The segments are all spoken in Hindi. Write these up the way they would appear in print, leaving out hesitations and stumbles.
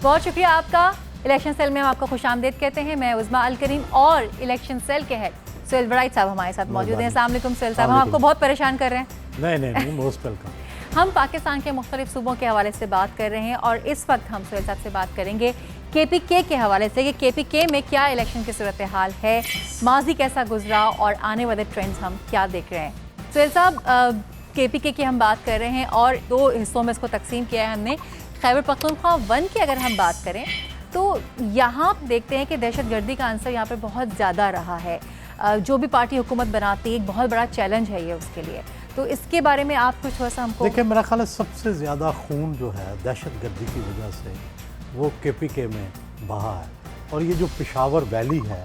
बहुत शुक्रिया आपका। इलेक्शन सेल में हम आपको खुशामदीद कहते हैं। मैं उज़मा अल करीम और इलेक्शन सेल के हेड सुहेल वराइच साहब हमारे साथ मौजूद हैं। अस्सलाम वालेकुम सुहेल साहब, हम आपको बहुत परेशान कर रहे हैं। नहीं, मोस्ट वेलकम। हम पाकिस्तान के मुख्तलिफ सूबों के हवाले से बात कर रहे हैं और इस वक्त हम सुहेल साहब से बात करेंगे KPK के हवाले से कि KPK में क्या इलेक्शन की सूरत हाल है, माजी कैसा गुजरा और आने वाले ट्रेंड्स हम क्या देख रहे हैं। सुहेल साहब, KPK की हम बात कर रहे हैं और दो हिस्सों में इसको तकसीम किया है हमने। खैबर पख्तूनख्वा 1 की अगर हम बात करें तो यहाँ देखते हैं कि दहशतगर्दी का आंसर यहाँ पर बहुत ज़्यादा रहा है। जो भी पार्टी हुकूमत बनाती है एक बहुत बड़ा चैलेंज है ये उसके लिए, तो इसके बारे में आप कुछ थोड़ा सा हमको। देखिए, मेरा ख्याल है सबसे ज़्यादा खून जो है दहशतगर्दी की वजह से वो KPK में बहा है, और ये जो पेशावर वैली है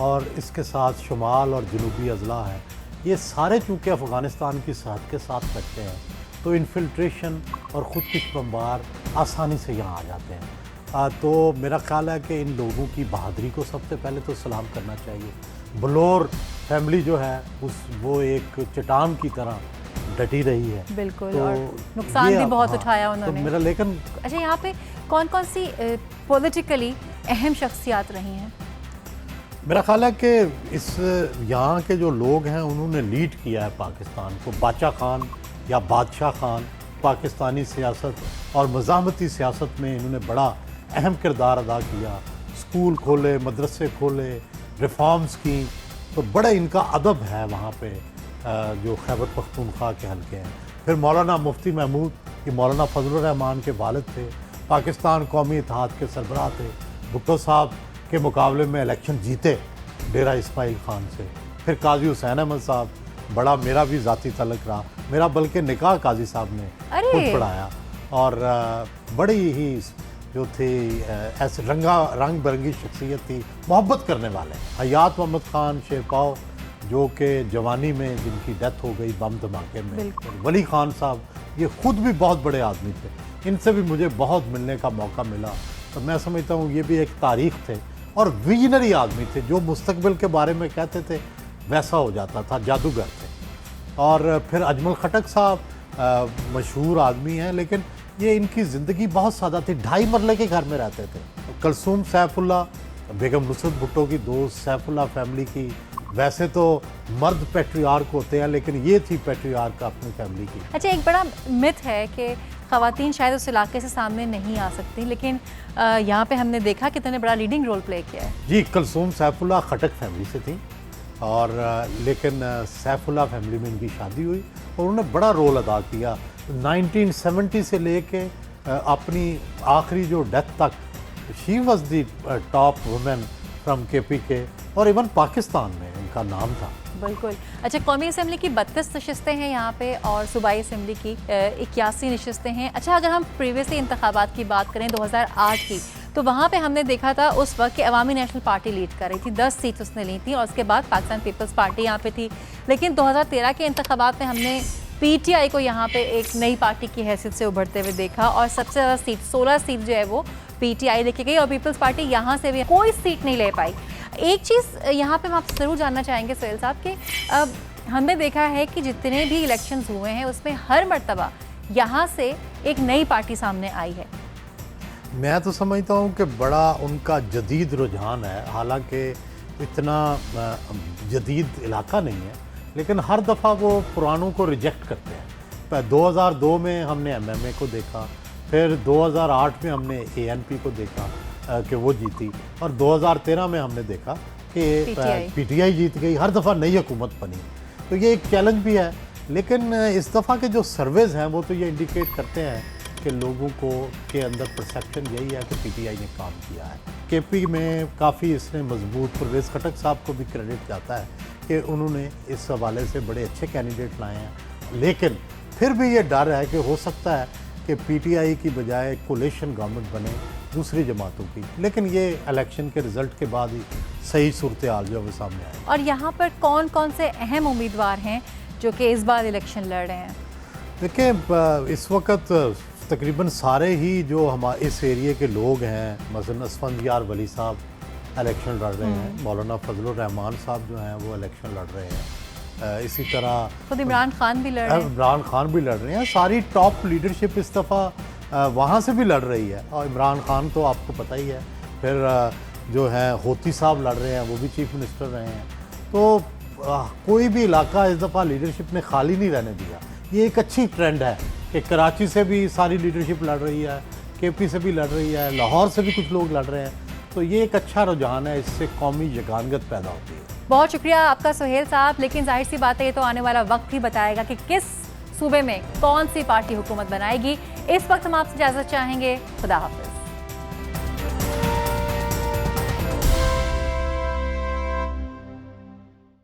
और इसके साथ शुमाल और जनूबी अजला है, ये सारे चूँकि अफ़गानिस्तान की सरहद के साथ लगते हैं तो इन्फिल्ट्रेशन और ख़ुदकुश बमबार आसानी से यहाँ आ जाते हैं। तो मेरा ख्याल है कि इन लोगों की बहादुरी को सबसे पहले तो सलाम करना चाहिए। बलोर फैमिली जो है वो एक चट्टान की तरह डटी रही है। बिल्कुल, तो और नुकसान भी बहुत उठाया उन्होंने। तो मेरा लेकिन अच्छा, यहाँ पे कौन कौन सी पॉलिटिकली अहम शख्सियात रही हैं? मेरा ख्याल है कि इस यहाँ के जो लोग हैं उन्होंने लीड किया है पाकिस्तान को। बादशाह खान या बादशाह खान पाकिस्तानी सियासत और मज़ाहमती सियासत में इन्होंने बड़ा अहम किरदार अदा किया। स्कूल खोले, मदरसे खोले, रिफॉर्म्स की, तो बड़ा इनका अदब है वहाँ पे जो खैबर पख्तूनख्वा के हल्के हैं। फिर मौलाना मुफ्ती महमूद, ये मौलाना फजलुर रहमान के वालिद थे, पाकिस्तान कौमी इत्तेहाद के सरबराह थे। भुट्टो साहब के मुकाबले में इलेक्शन जीते डेरा इस्माइल खान से। फिर काजी हुसैन अहमद साहब, बड़ा मेरा भी ज़ाती तलक रहा, मेरा बल्कि निकाह काजी साहब ने खुद पढ़ाया, और बड़ी ही जो थी ऐसे रंग बिरंगी शख्सियत थी, मोहब्बत करने वाले। हयात मोहम्मद खान शेरपाव जो कि जवानी में जिनकी डेथ हो गई बम धमाके में, वली खान साहब, ये ख़ुद भी बहुत बड़े आदमी थे, इनसे भी मुझे बहुत मिलने का मौका मिला। तो मैं समझता हूँ ये भी एक तारीख़ थे और विजनरी आदमी थे, जो मुस्तकबिल के बारे में कहते थे वैसा हो जाता था, जादूगर थे। और फिर अजमल खटक साहब मशहूर आदमी हैं, लेकिन ये इनकी ज़िंदगी बहुत सादा थी। 2.5 मरले के घर में रहते थे। कलसूम सैफुल्ला, बेगम नुसरत भुट्टो की दोस्त, सैफुल्ला फैमिली की, वैसे तो मर्द पैट्रियार्क होते हैं लेकिन ये थी पैट्रियार्क अपनी फैमिली की। अच्छा, एक बड़ा मिथ है कि ख़वातीन शायद उस इलाके से सामने नहीं आ सकती, लेकिन यहाँ पे हमने देखा कि तुमने बड़ा लीडिंग रोल प्ले किया है। जी, कलसूम सैफुल्ला खटक फैमिली से थी, और लेकिन सैफुल्ला फैमिली में इनकी शादी हुई और उन्होंने बड़ा रोल अदा किया। 1970 से लेके अपनी आखिरी जो डेथ तक she was the top women from KPK, और इवन पाकिस्तान में इनका नाम था। बिल्कुल। अच्छा, कौमी असम्बली की 32 नशस्तें हैं यहाँ पे और सूबाई असम्बली की 81 नशस्तें हैं। अच्छा, अगर हम प्रीवियसली इंतखाबात की बात करें 2008 की, तो वहाँ पे हमने देखा था उस वक्त कि अवामी नेशनल पार्टी लीड कर रही थी, 10 सीट उसने ली थी, और उसके बाद पाकिस्तान पीपल्स पार्टी यहाँ पे थी। लेकिन 2013 के इंतखाबात में हमने PTI को यहाँ पे एक नई पार्टी की हैसियत से उभरते हुए देखा, और सबसे ज़्यादा सीट 16 सीट जो है वो PTI लेके गई, और पीपल्स पार्टी यहाँ से भी कोई सीट नहीं ले पाई। एक चीज़ यहाँ पे हम आपसे ज़रूर जानना चाहेंगे सुहेल साहब कि हमने देखा है कि जितने भी इलेक्शंस हुए हैं उसमें हर मर्तबा यहाँ से एक नई पार्टी सामने आई है। मैं तो समझता हूँ कि बड़ा उनका जदीद रुझान है, हालांकि इतना जदीद इलाका नहीं है, लेकिन हर दफ़ा वो पुरानों को रिजेक्ट करते हैं। 2002 में हमने MMA को देखा, फिर 2008 में हमने ANP को देखा कि वो जीती, और 2013 में हमने देखा कि PTI जीत गई। हर दफ़ा नई हुकूमत बनी, तो ये एक चैलेंज भी है। लेकिन इस दफ़ा के जो सर्वेज़ हैं वो तो ये इंडिकेट करते हैं कि लोगों को के अंदर परसेप्शन यही है कि PTI ने काम किया है। KP में काफ़ी इसने मजबूत, परवेज़ खटक साहब को भी क्रेडिट जाता है कि उन्होंने इस हवाले से बड़े अच्छे कैंडिडेट लाए हैं। लेकिन फिर भी ये डर है कि हो सकता है कि PTI की बजाय कोलिशन गवर्नमेंट बने दूसरी जमातों की, लेकिन ये इलेक्शन के रिज़ल्ट के बाद ही सही सूरत हाल जो है सामने आए। और यहाँ पर कौन कौन से अहम उम्मीदवार हैं जो कि इस बार इलेक्शन लड़ रहे हैं? देखिए, इस वक्त तकरीबन सारे ही जो हमारे इस एरिए के लोग हैं, मसलन असफंदियार वली साहब इलेक्शन लड़ रहे हैं, मौलाना फजलुर रहमान साहब जो हैं वो इलेक्शन लड़ रहे हैं, इसी तरह खुद इमरान खान भी लड़ रहे हैं। इमरान खान भी लड़ रहे हैं। सारी टॉप लीडरशिप इस दफ़ा वहाँ से भी लड़ रही है, और इमरान खान तो आपको पता ही है, फिर जो है होती साहब लड़ रहे हैं, वो भी चीफ मिनिस्टर रहे हैं। तो कोई भी इलाका इस दफ़ा लीडरशिप ने खाली नहीं रहने दिया। ये एक अच्छी ट्रेंड है कि कराची से भी सारी लीडरशिप लड़ रही है, केपी से भी लड़ रही है, लाहौर से भी कुछ लोग लड़ रहे हैं। तो ये एक अच्छा रुझान है, इससे कौमी यगानगत पैदा होती है। बहुत शुक्रिया आपका सुहेल साहब। लेकिन जाहिर सी बात है, ये तो आने वाला वक्त ही बताएगा कि किस सूबे में कौन सी पार्टी हुकूमत बनाएगी। इस वक्त हम आपसे इजाज़त चाहेंगे। खुदा हाफिज़।